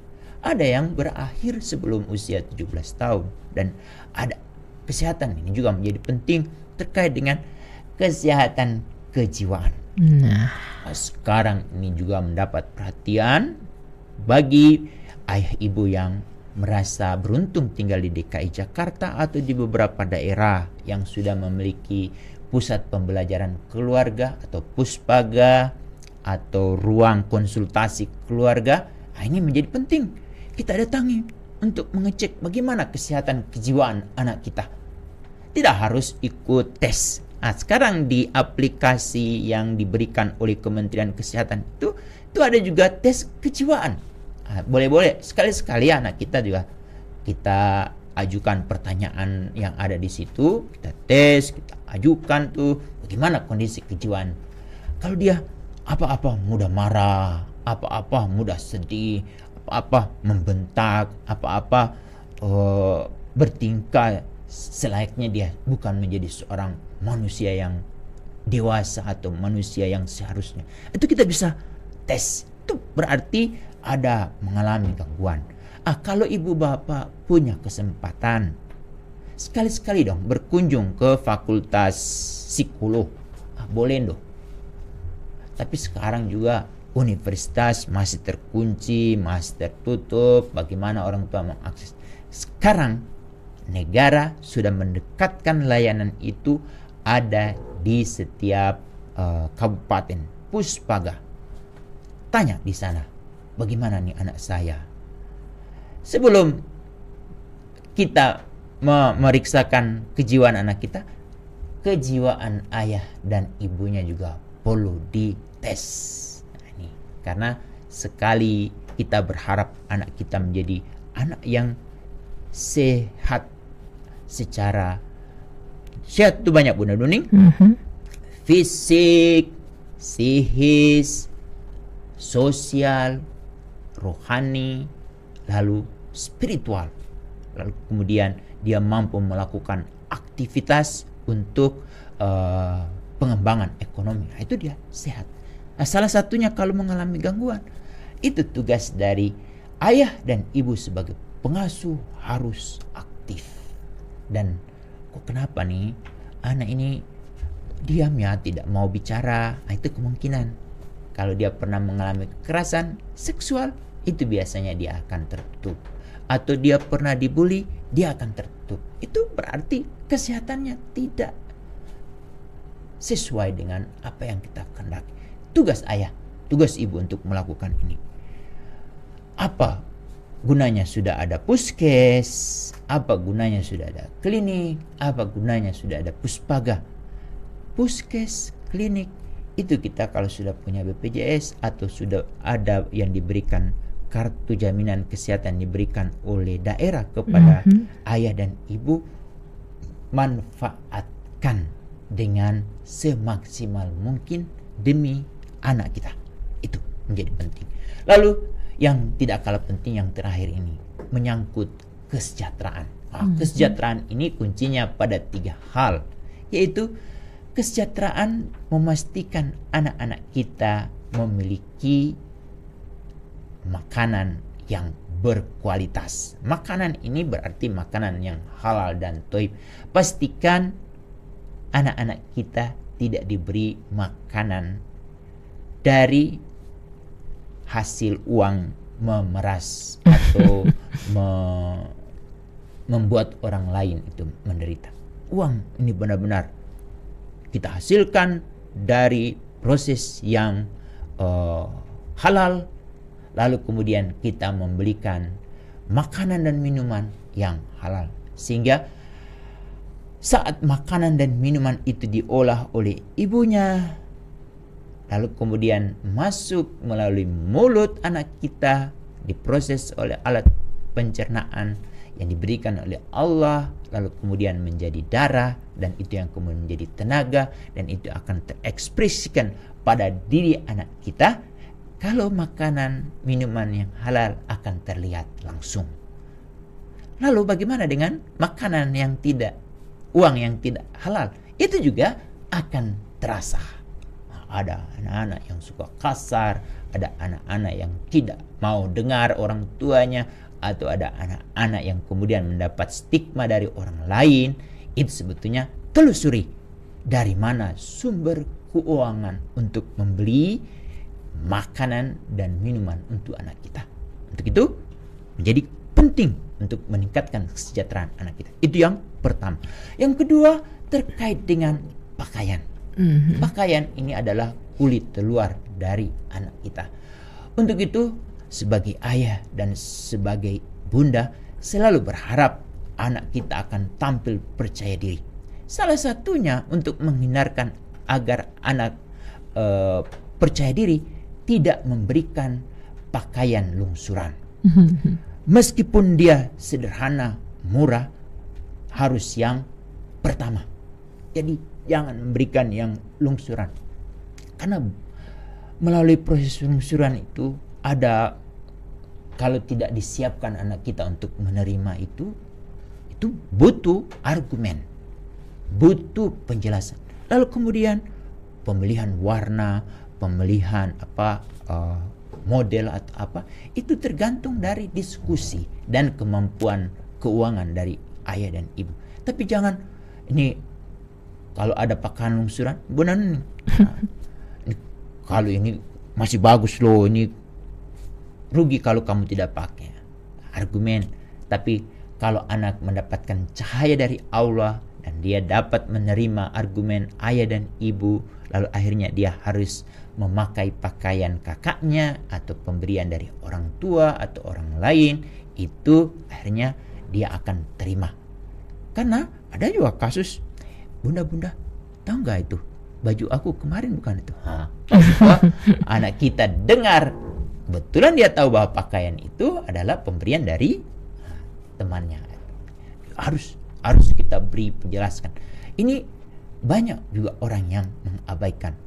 yang berakhir sebelum usia 17 tahun. Dan ada kesehatan ini juga menjadi penting terkait dengan kesehatan kejiwaan. Sekarang ini juga mendapat perhatian bagi ayah ibu yang merasa beruntung tinggal di DKI Jakarta atau di beberapa daerah yang sudah memiliki pusat pembelajaran keluarga atau puspaga atau ruang konsultasi keluarga. Ini menjadi penting kita datangi untuk mengecek bagaimana kesehatan kejiwaan anak kita. Tidak harus ikut tes. Sekarang di aplikasi yang diberikan oleh Kementerian Kesehatan itu ada juga tes kejiwaan. Boleh-boleh sekali-sekali anak kita juga kita ajukan pertanyaan yang ada di situ, kita tes, kita ajukan tuh bagaimana kondisi kejiwaan. Kalau dia apa-apa mudah marah, apa-apa mudah sedih, apa-apa membentak, apa-apa bertingkah selayaknya dia bukan menjadi seorang manusia yang dewasa atau manusia yang seharusnya. Itu kita bisa tes. Itu berarti ada mengalami gangguan. Kalau ibu bapak punya kesempatan, sekali-sekali dong berkunjung ke fakultas psikolog. Boleh dong. Tapi sekarang juga universitas masih terkunci, masih tertutup. Bagaimana orang tua mengakses? Sekarang negara sudah mendekatkan layanan itu ada di setiap kabupaten puspaga. Tanya di sana, bagaimana nih anak saya? Sebelum kita memeriksakan kejiwaan anak kita, kejiwaan ayah dan ibunya juga perlu dites. Ini karena sekali kita berharap anak kita menjadi anak yang sehat secara sehat itu banyak Bunda Nuning, fisik, psikis, sosial, rohani, lalu spiritual, lalu kemudian dia mampu melakukan aktivitas untuk pengembangan ekonomi. Itu dia sehat. Salah satunya kalau mengalami gangguan, itu tugas dari ayah dan ibu sebagai pengasuh harus aktif. Dan kok kenapa nih anak ini diam ya, tidak mau bicara? Itu kemungkinan kalau dia pernah mengalami kekerasan seksual, itu biasanya dia akan tertutup. Atau dia pernah dibully, dia akan tertutup. Itu berarti kesehatannya tidak sesuai dengan apa yang kita kehendaki. Tugas ayah, tugas ibu untuk melakukan ini. Apa gunanya sudah ada puskes? Apa gunanya sudah ada klinik? Apa gunanya sudah ada puspaga? Puskes, klinik, itu kita kalau sudah punya BPJS atau sudah ada yang diberikan kartu jaminan kesehatan diberikan oleh daerah kepada ayah dan ibu, manfaatkan dengan semaksimal mungkin demi anak kita. Itu menjadi penting. Lalu yang tidak kalah penting yang terakhir ini menyangkut kesejahteraan. Kesejahteraan ini kuncinya pada 3 hal, yaitu kesejahteraan memastikan anak-anak kita memiliki makanan yang berkualitas. Makanan ini berarti makanan yang halal dan thayyib. Pastikan anak-anak kita tidak diberi makanan dari hasil uang memeras atau membuat orang lain itu menderita. Uang ini benar-benar kita hasilkan dari proses yang halal, lalu kemudian kita membelikan makanan dan minuman yang halal, sehingga saat makanan dan minuman itu diolah oleh ibunya, lalu kemudian masuk melalui mulut anak kita, diproses oleh alat pencernaan yang diberikan oleh Allah, lalu kemudian menjadi darah, dan itu yang kemudian menjadi tenaga, dan itu akan terekspresikan pada diri anak kita. Kalau makanan, minuman yang halal akan terlihat langsung. Lalu bagaimana dengan makanan yang tidak, uang yang tidak halal? Itu juga akan terasa. Ada anak-anak yang suka kasar, ada anak-anak yang tidak mau dengar orang tuanya, atau ada anak-anak yang kemudian mendapat stigma dari orang lain. Itu sebetulnya telusuri dari mana sumber keuangan untuk membeli makanan dan minuman untuk anak kita. Untuk itu menjadi penting untuk meningkatkan kesejahteraan anak kita. Itu yang pertama. Yang kedua terkait dengan pakaian. Pakaian ini adalah kulit luar dari anak kita. Untuk itu sebagai ayah dan sebagai bunda selalu berharap anak kita akan tampil percaya diri. Salah satunya untuk menghindarkan agar anak percaya diri, tidak memberikan pakaian lungsuran. Meskipun dia sederhana, murah, harus yang pertama. Jadi jangan memberikan yang lungsuran. Karena melalui proses lungsuran itu ada, kalau tidak disiapkan anak kita untuk menerima itu butuh argumen, butuh penjelasan. Lalu kemudian pemilihan warna, pemilihan model atau apa, itu tergantung dari diskusi dan kemampuan keuangan dari ayah dan ibu. Tapi jangan ini kalau ada pakaian lungsuran, benar nih. Ini, kalau ini masih bagus loh, ini rugi kalau kamu tidak pakai. Argumen. Tapi kalau anak mendapatkan cahaya dari Allah dan dia dapat menerima argumen ayah dan ibu, lalu akhirnya dia harus memakai pakaian kakaknya atau pemberian dari orang tua atau orang lain, itu akhirnya dia akan terima. Karena ada juga kasus, bunda-bunda, tahu nggak itu baju aku kemarin bukan itu? Anak kita dengar, kebetulan dia tahu bahwa pakaian itu adalah pemberian dari temannya. Harus kita beri penjelasan. Ini banyak juga orang yang mengabaikan.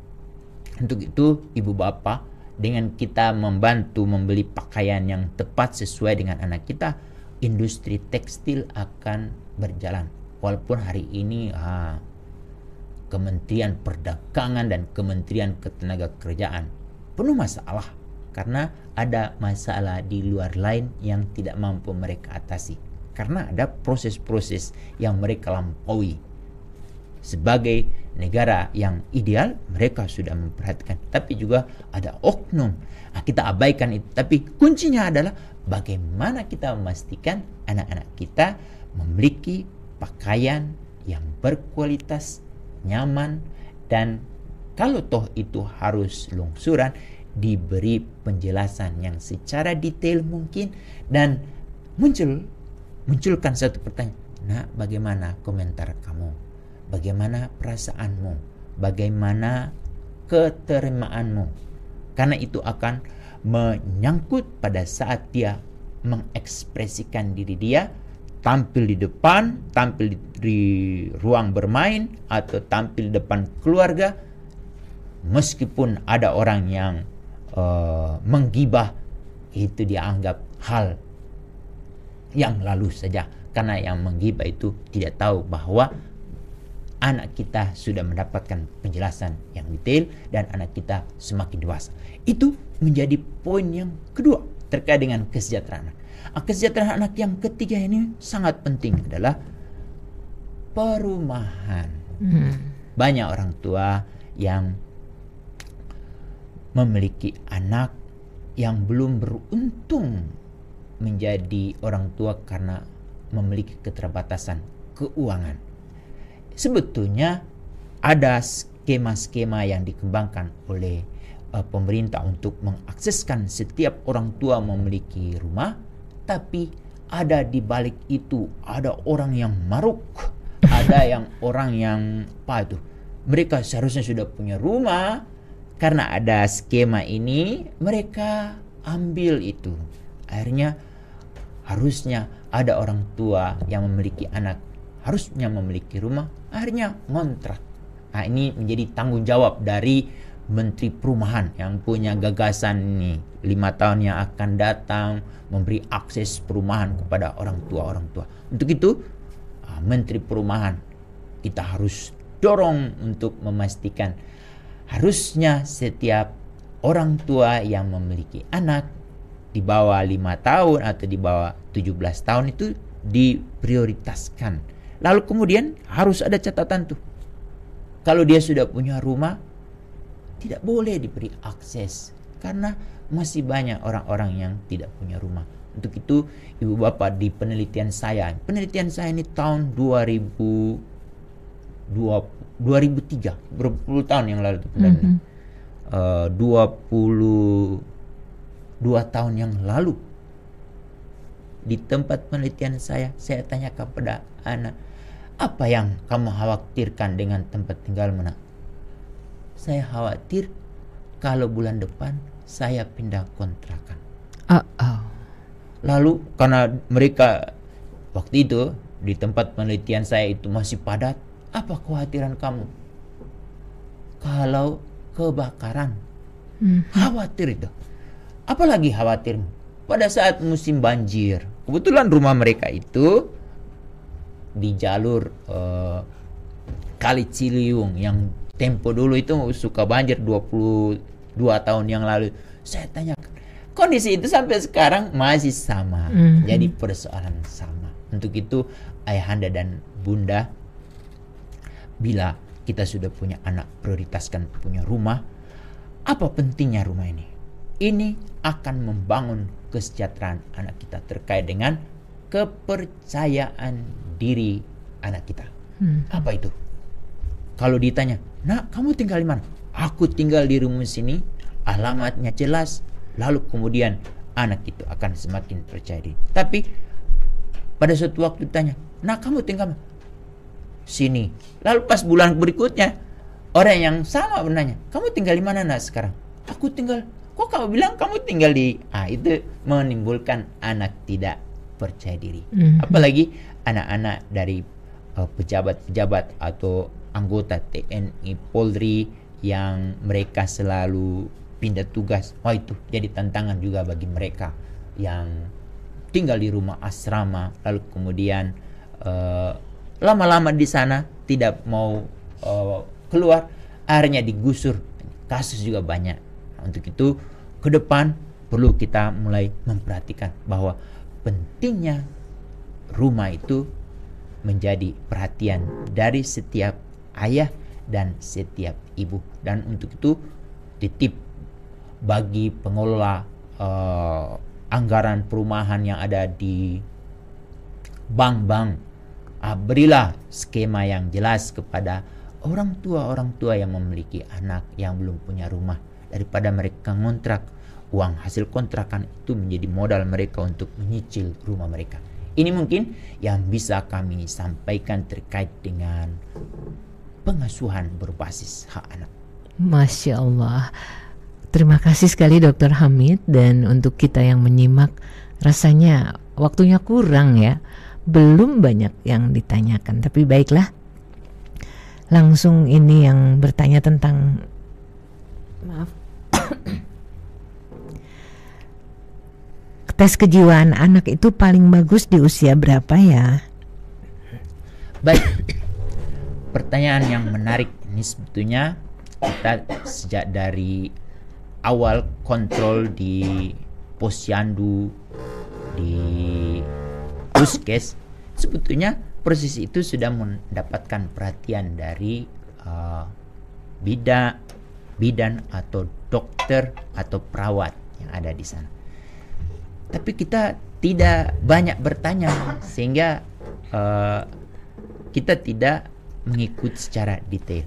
Untuk itu ibu bapak, dengan kita membantu membeli pakaian yang tepat sesuai dengan anak kita, industri tekstil akan berjalan. Walaupun hari ini Kementerian Perdagangan dan Kementerian Ketenagakerjaan penuh masalah, karena ada masalah di luar lain yang tidak mampu mereka atasi, karena ada proses-proses yang mereka lampaui. Sebagai negara yang ideal, mereka sudah memperhatikan, tapi juga ada oknum. Kita abaikan itu. Tapi kuncinya adalah bagaimana kita memastikan anak-anak kita memiliki pakaian yang berkualitas, nyaman, dan kalau toh itu harus lungsuran, diberi penjelasan yang secara detail mungkin, dan munculkan satu pertanyaan. Nah, bagaimana komentar kamu? Bagaimana perasaanmu? Bagaimana keterimaanmu? Karena itu akan menyangkut pada saat dia mengekspresikan diri dia, tampil di depan, tampil di ruang bermain, atau tampil di depan keluarga. Meskipun ada orang yang menggibah, itu dianggap hal yang lalu saja. Karena yang menggibah itu tidak tahu bahwa anak kita sudah mendapatkan penjelasan yang detail dan anak kita semakin dewasa. Itu menjadi poin yang kedua terkait dengan kesejahteraan. Kesejahteraan anak yang ketiga ini sangat penting adalah perumahan. Banyak orang tua yang memiliki anak yang belum beruntung menjadi orang tua karena memiliki keterbatasan keuangan. Sebetulnya ada skema-skema yang dikembangkan oleh pemerintah untuk mengakseskan setiap orang tua memiliki rumah, tapi ada di balik itu ada orang yang maruk, ada yang orang yang mereka seharusnya sudah punya rumah, karena ada skema ini mereka ambil itu. Akhirnya harusnya ada orang tua yang memiliki anak harusnya memiliki rumah, akhirnya ngontrak. Nah, ini menjadi tanggung jawab dari Menteri Perumahan yang punya gagasan ini 5 tahun yang akan datang, memberi akses perumahan kepada orang tua. Untuk itu Menteri Perumahan kita harus dorong untuk memastikan harusnya setiap orang tua yang memiliki anak di bawah 5 tahun atau di bawah 17 tahun itu diprioritaskan. Lalu kemudian harus ada catatan tuh. Kalau dia sudah punya rumah, tidak boleh diberi akses karena masih banyak orang-orang yang tidak punya rumah. Untuk itu, Ibu Bapak, di penelitian saya ini tahun 2003, berpuluh tahun yang lalu, 22 tahun yang lalu, di tempat penelitian saya tanya kepada anak, apa yang kamu khawatirkan dengan tempat tinggal mana? Saya khawatir kalau bulan depan saya pindah kontrakan. Lalu karena mereka waktu itu di tempat penelitian saya itu masih padat, apa kekhawatiran kamu? Kalau kebakaran, khawatir itu. Apalagi khawatirmu pada saat musim banjir. Kebetulan rumah mereka itu di jalur Kali Ciliwung yang tempo dulu itu suka banjir 22 tahun yang lalu. Saya tanyakan, kondisi itu sampai sekarang masih sama. Jadi persoalan sama. Untuk itu ayahanda dan bunda, bila kita sudah punya anak, prioritaskan punya rumah. Apa pentingnya rumah ini? Ini akan membangun kesejahteraan anak kita terkait dengan kepercayaan diri anak kita. Apa itu? Kalau ditanya, nak, kamu tinggal di mana? Aku tinggal di rumah sini, alamatnya jelas. Lalu kemudian anak itu akan semakin percaya diri. Tapi pada suatu waktu ditanya, nak, kamu tinggal mana? Sini. Lalu pas bulan berikutnya orang yang sama bertanya, kamu tinggal di mana nak sekarang? Aku tinggal. Kok kamu bilang kamu tinggal di? Itu menimbulkan anak tidak percaya diri. Apalagi anak-anak dari pejabat-pejabat atau anggota TNI, Polri yang mereka selalu pindah tugas. Itu jadi tantangan juga bagi mereka yang tinggal di rumah asrama, lalu kemudian lama-lama di sana tidak mau keluar, akhirnya digusur. Kasus juga banyak. Untuk itu ke depan perlu kita mulai memperhatikan bahwa pentingnya rumah itu menjadi perhatian dari setiap ayah dan setiap ibu. Dan untuk itu titip bagi pengelola anggaran perumahan yang ada di bank-bank, berilah skema yang jelas kepada orang tua yang memiliki anak yang belum punya rumah, daripada mereka ngontrak. Uang hasil kontrakan itu menjadi modal mereka untuk menyicil rumah mereka. Ini mungkin yang bisa kami sampaikan terkait dengan pengasuhan berbasis hak anak. Masya Allah. Terima kasih sekali Dr. Hamid. Dan untuk kita yang menyimak, rasanya waktunya kurang ya. Belum banyak yang ditanyakan. Tapi baiklah, langsung ini yang bertanya tentang tes kejiwaan anak itu paling bagus di usia berapa ya? Baik, pertanyaan yang menarik ini. Sebetulnya kita sejak dari awal kontrol di Posyandu di puskes, sebetulnya proses itu sudah mendapatkan perhatian dari bidan atau dokter atau perawat yang ada di sana. Tapi kita tidak banyak bertanya sehingga kita tidak mengikuti secara detail.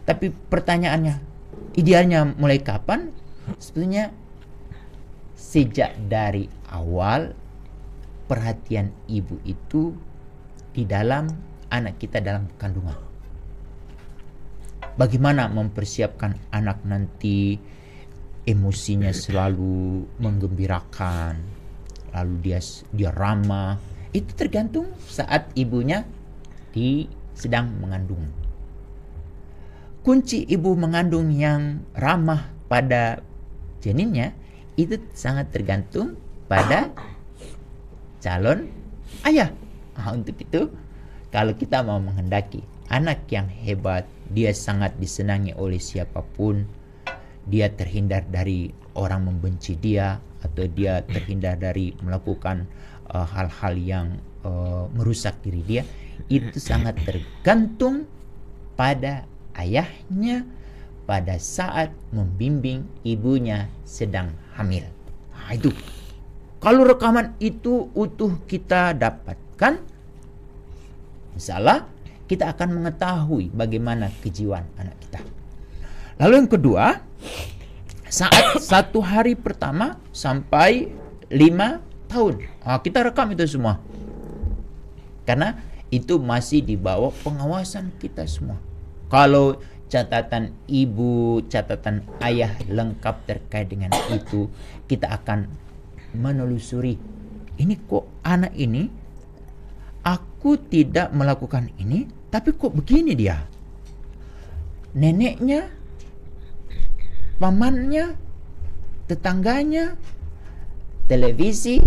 Tapi pertanyaannya, idealnya mulai kapan? Sebetulnya sejak dari awal perhatian ibu itu di dalam anak kita dalam kandungan. Bagaimana mempersiapkan anak nanti emosinya selalu menggembirakan, lalu dia ramah, itu tergantung saat ibunya sedang mengandung. Kunci ibu mengandung yang ramah pada janinnya itu sangat tergantung pada calon ayah. Untuk itu, kalau kita mau menghendaki anak yang hebat, dia sangat disenangi oleh siapapun, dia terhindar dari orang membenci dia, atau dia terhindar dari melakukan hal-hal yang merusak diri dia, itu sangat tergantung pada ayahnya pada saat membimbing ibunya sedang hamil. Itu kalau rekaman itu utuh kita dapatkan, insyaallah kita akan mengetahui bagaimana kejiwaan anak kita. Lalu yang kedua, saat 1 hari pertama sampai 5 tahun, kita rekam itu semua, karena itu masih di bawah pengawasan kita semua. Kalau catatan ibu, catatan ayah lengkap terkait dengan itu, kita akan menelusuri. Ini kok anak ini, aku tidak melakukan ini, tapi kok begini dia? Neneknya, pamannya, tetangganya, televisi,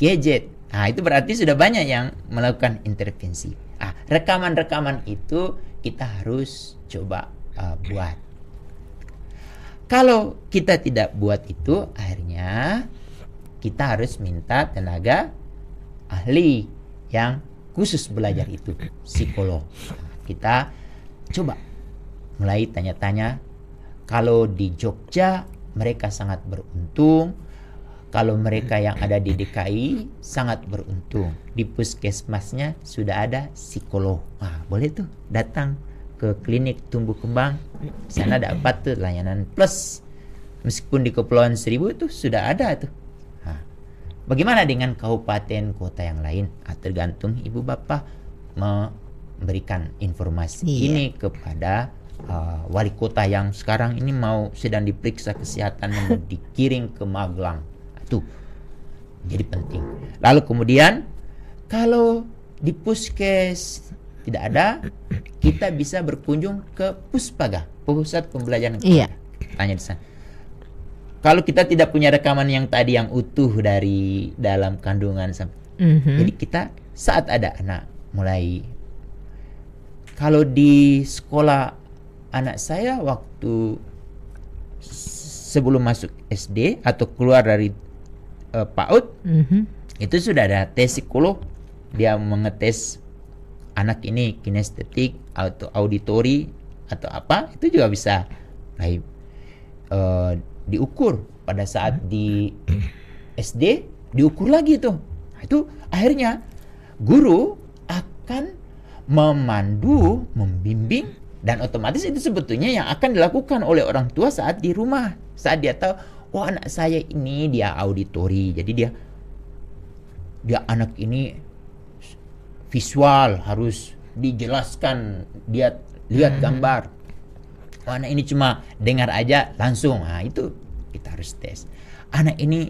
gadget. Itu berarti sudah banyak yang melakukan intervensi. Rekaman-rekaman itu kita harus coba buat. Kalau kita tidak buat itu, akhirnya kita harus minta tenaga ahli yang khusus belajar itu, psikolog. Kita coba mulai tanya-tanya. Kalau di Jogja mereka sangat beruntung. Kalau mereka yang ada di DKI sangat beruntung. Di puskesmasnya sudah ada psikolog. Boleh tuh datang ke klinik tumbuh kembang. Di sana dapat tuh layanan plus. Meskipun di Kepulauan Seribu itu sudah ada tuh. Bagaimana dengan kabupaten kota yang lain? Tergantung ibu bapak memberikan informasi ini kepada wali kota yang sekarang ini sedang diperiksa kesehatan yang mau dikirim ke Magelang. Itu jadi penting. Lalu kemudian kalau di puskes tidak ada, kita bisa berkunjung ke Puspaga, pusat pembelajaran. Tanya di sana. Kalau kita tidak punya rekaman yang tadi yang utuh dari dalam kandungan, jadi kita saat ada anak mulai, kalau di sekolah anak saya waktu sebelum masuk SD atau keluar dari PAUD, itu sudah ada tes psikolog. Dia mengetes anak ini kinestetik atau auditori atau apa, itu juga bisa diukur pada saat di SD, diukur lagi tuh. Itu akhirnya guru akan memandu, membimbing, dan otomatis itu sebetulnya yang akan dilakukan oleh orang tua saat di rumah, saat dia tahu, anak saya ini dia auditori, jadi dia anak ini visual, harus dijelaskan, dia lihat gambar. Anak ini cuma dengar aja langsung. Itu kita harus tes. Anak ini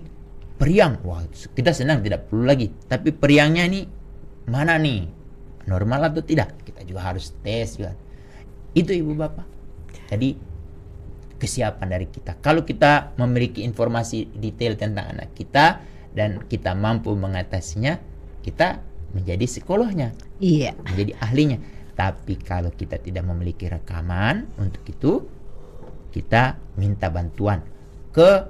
periang, kita senang, tidak perlu lagi. Tapi periangnya ini mana nih, normal atau tidak? Kita juga harus tes juga. Itu ibu bapak. Jadi kesiapan dari kita. Kalau kita memiliki informasi detail tentang anak kita dan kita mampu mengatasinya, kita menjadi psikolognya, menjadi ahlinya. Tapi kalau kita tidak memiliki rekaman, untuk itu kita minta bantuan ke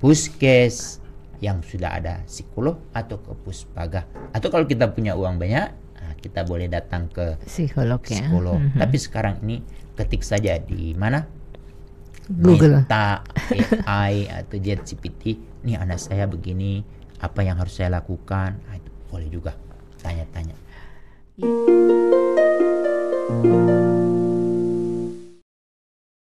puskes yang sudah ada psikolog atau ke puspaga. Atau kalau kita punya uang banyak, kita boleh datang ke psikolog ya. psikolog. Tapi sekarang ini ketik saja di mana? Google. Meta AI atau ChatGPT. Nih anak saya begini, apa yang harus saya lakukan? Itu boleh juga tanya-tanya.